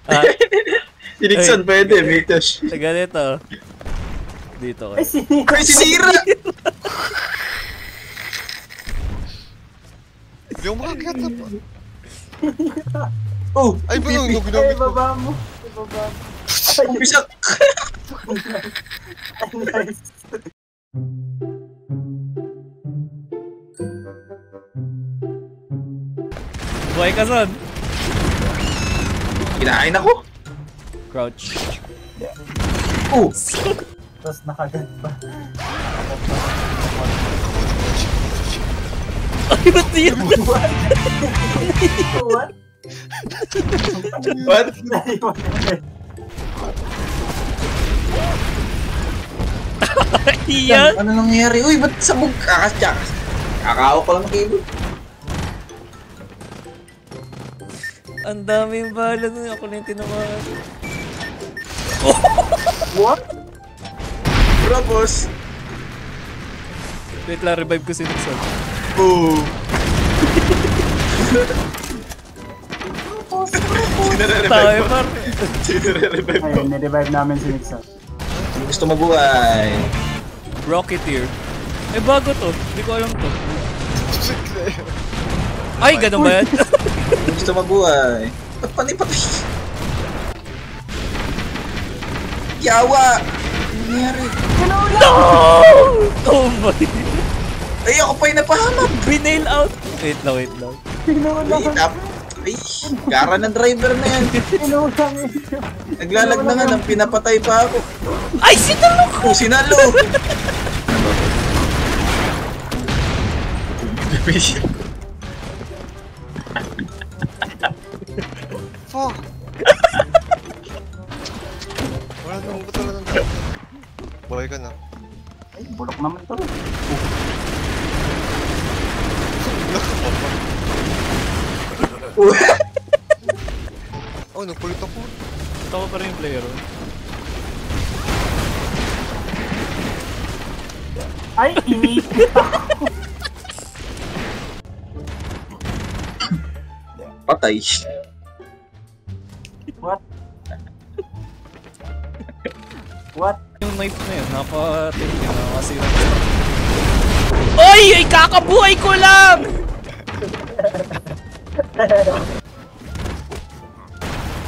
Ah, Inikson pwede, Mitos. ganito. Dito kayo. Ay, sinira! Yung mga kata pa. Oh, Ay, ba yung Ay, ginamit ko? baba mo. Baba mo. Umpisak! Nice. Buhay ka, son. Kinain ako. Crouch. Oh! Tapos nakagat pa. Ay, ba't yun? What? What? Iyan? Ano nangyayari? Uy, ba't sabog? Kakas-kakas. Kakao ko lang kaybo. Ang daming bala nun. Ako na yung tinamaan. What? Propos. Wait lang, revive ko si Nixon. Oh! Sinare-revive Tayo, mo. par. Sinare-revive mo. Ayun, nirevive namin si Nixon. Gusto mabuhay. Rocketeer. Eh, bago to. Hindi ko alam to. Ay, ganun ba yan? Gusto mabuhay. Ba't panipatay? Yawa! Ano nangyari? No! Oh my. Ay, ako pa yung napahamag. Binail out. Wait lang, wait lang. Wait up. Ay, gara ng driver na yan. Pinulang ito. Naglalag na nga nang pinapatay pa ako. Ay, sinalo ko! Oh, sinalo! Fuck! Wala nang buto na ng dati. Buhay ka na. Ay, bulok naman to. Oh, nagpulit ako. Ito ko pa rin yung player. Oh. Ay, inipit ako. Patay. What? What? Yung knife na yun, nakapatindi na, nakasira. Oy! Ay, kakabuhay ko lang!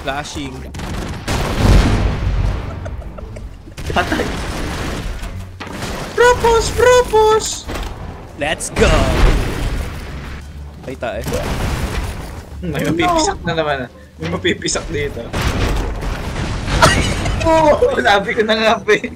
Flashing. Patay. Propos! Propos! Let's go! Ay, tae. May mapipisak na naman. May mapipisak dito. Oo! Oh, sabi ko na nga pa eh.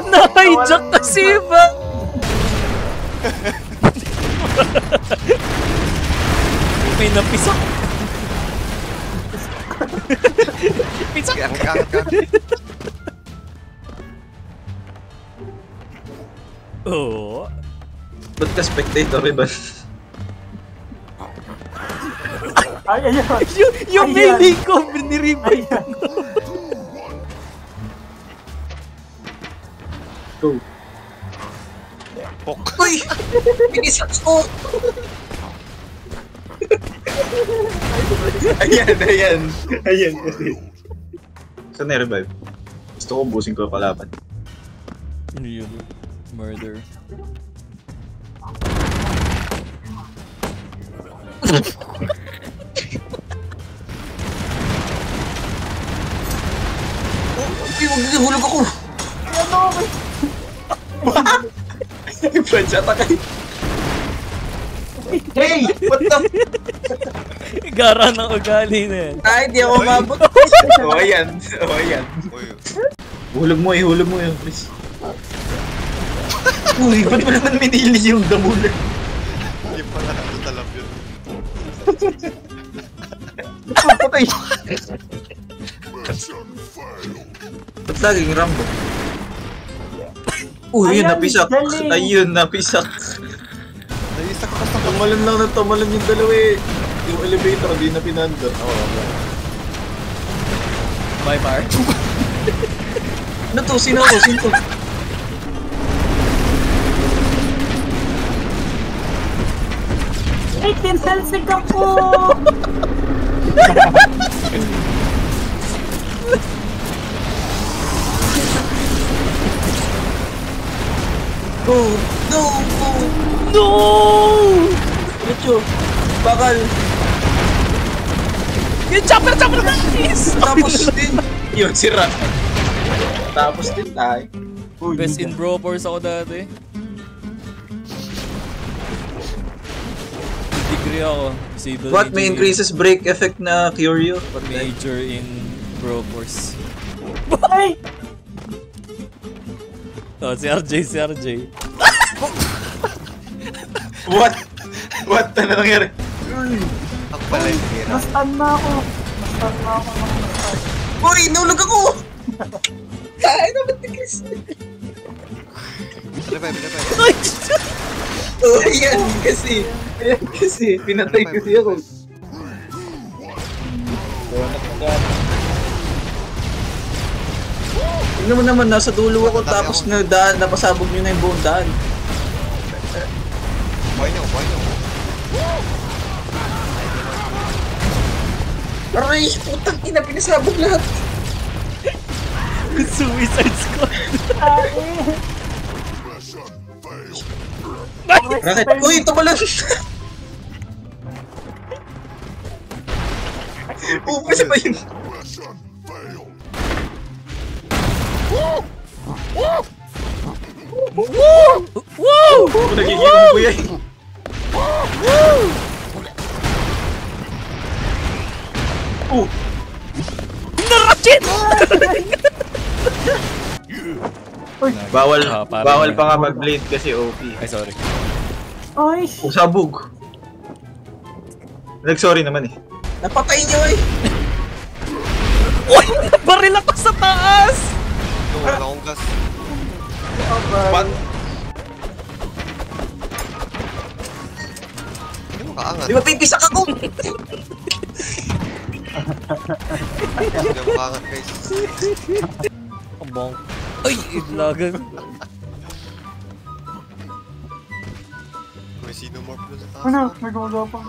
Na-hijack kasi ba? May napisak. Pisak! Kaka. Oo. Ba't ka spectator ba? Ay, ayun. Yung Ayan. melee ko, nire-revive Ayan. ko. Go. Pok. Uy! Pinisak ko! Ayan, ayan. Ayan kasi. Saan na-revive? Gusto ko busin ko kalaban. Ano yun? Murder. Uy, huwag nahulog ako! Ano? French attack ay! Hey! What the f***? Gara ng ugali na yan. Ay, di ako mabot! O, ayan. O, ayan. Uy, Hulog mo yun, please. Uy, ba't mo naman minili yung damulan? hindi pala natatalab yun. Patay! Ba't laging Rambo? Uy, yun, Ayan, napisak. galing. Ayun, napisak. Naisak ka sa Tamalan lang ng tamalan yung dalawa eh. Yung elevator, di na pinanda. Bye, Mar. Ano to? Sino ako? Sino to? Ay, tinsalsik ako! Go! No! Go! No! Medyo! Bakal! Yung chopper na! Yes! Tapos din! Yun, sira. Tapos din tayo. Uy, Best in Bro Force ako dati. Degree ako. Civil What may engineering. increases break effect na Curio? Major in Bro Force. Ay! Oh, si RJ. What? What? Ano nangyari? Ang pala yung hira. Nastan na ako. Uy! Nulog ako! Ay, naman ni Chris. Revive. Ay! Oh, yan kasi. Ayan kasi. Pinatay kasi ako. Tignan mo naman, nasa dulo ako tapos napasabog nyo na yung buong daan. Buhay niyo. Aray! Putang ina, pinasabog lahat. Suicide Squad. Bakit? Uy, ito pala! Upasa pa yun! Woo! Nagigilong ko yan. Naratchet! Bawal, parang bawal yan. pa nga mag-blade kasi OP. Ay, sorry. Ay! Oh, sabog. Nag-sorry naman eh. Napatay niyo eh! Uy! Baril ako sa taas! Wala akong gas. Pat! Hindi mo kaangat. Di ba pipisak ako? Hindi mo kaangat, guys. Ang bong. Ay! Idlagan. May xenomorph doon sa taas. Ano? May gumagapang.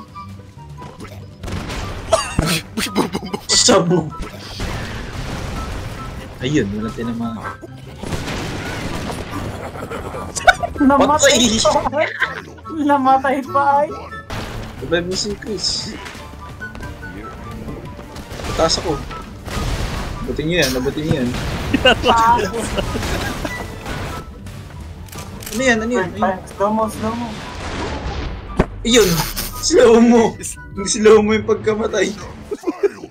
Uy, bubong. Sabog! Ayun, walang tinamaan. Namatay Patay! pa! Namatay pa ay! Revive mo si Chris. Pataas ako. Nabutin niyo yan. Ah! Ano yan? Slow mo. Ayun! Slow mo! Hindi slow mo yung pagkamatay.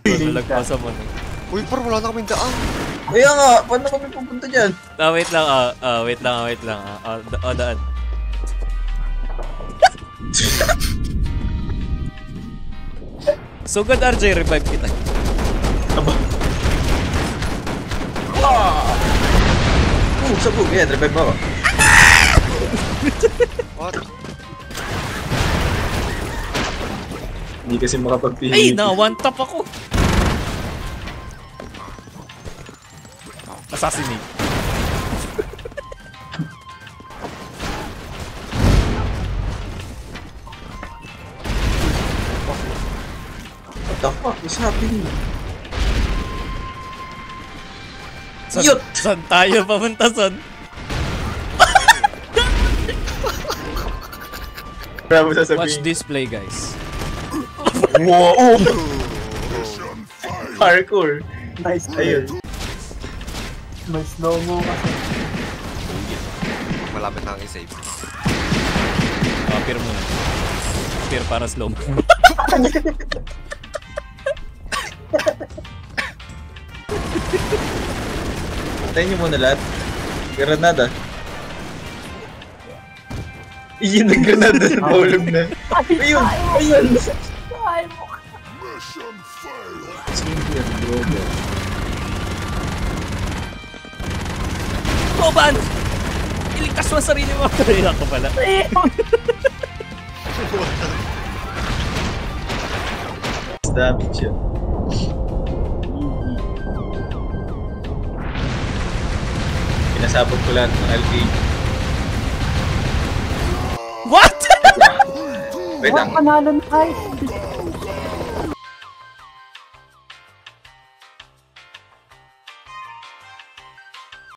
Nalagpasan mo na. Uy, par, wala na kaming daan. Kaya nga, paano kami pupunta dyan? Wait lang. Daan. So good, RJ, revive kita. Aba. Sabog. Yan, revive mo ako. What? Hindi kasi makapagpili. Ay, na one tap ako. Assassinate. What the fuck is happening? San, saan tayo papunta, son? Bravo sasabihin. Watch this play, guys. Wow! Parkour. Nice. Ayun. May slow mo kasi. Malapit na ang i-save. Appear muna. Appear para slow mo. Tayo niyo muna lahat. Granada. Iyon ang granada na mahulog na. Ayun! Ay mo. Boban! Iligtas mo ang sarili mo. Ay, ako pala. Damage yun. Pinasabog ko lahat ng LP. What? Wait lang. Panalo na ay.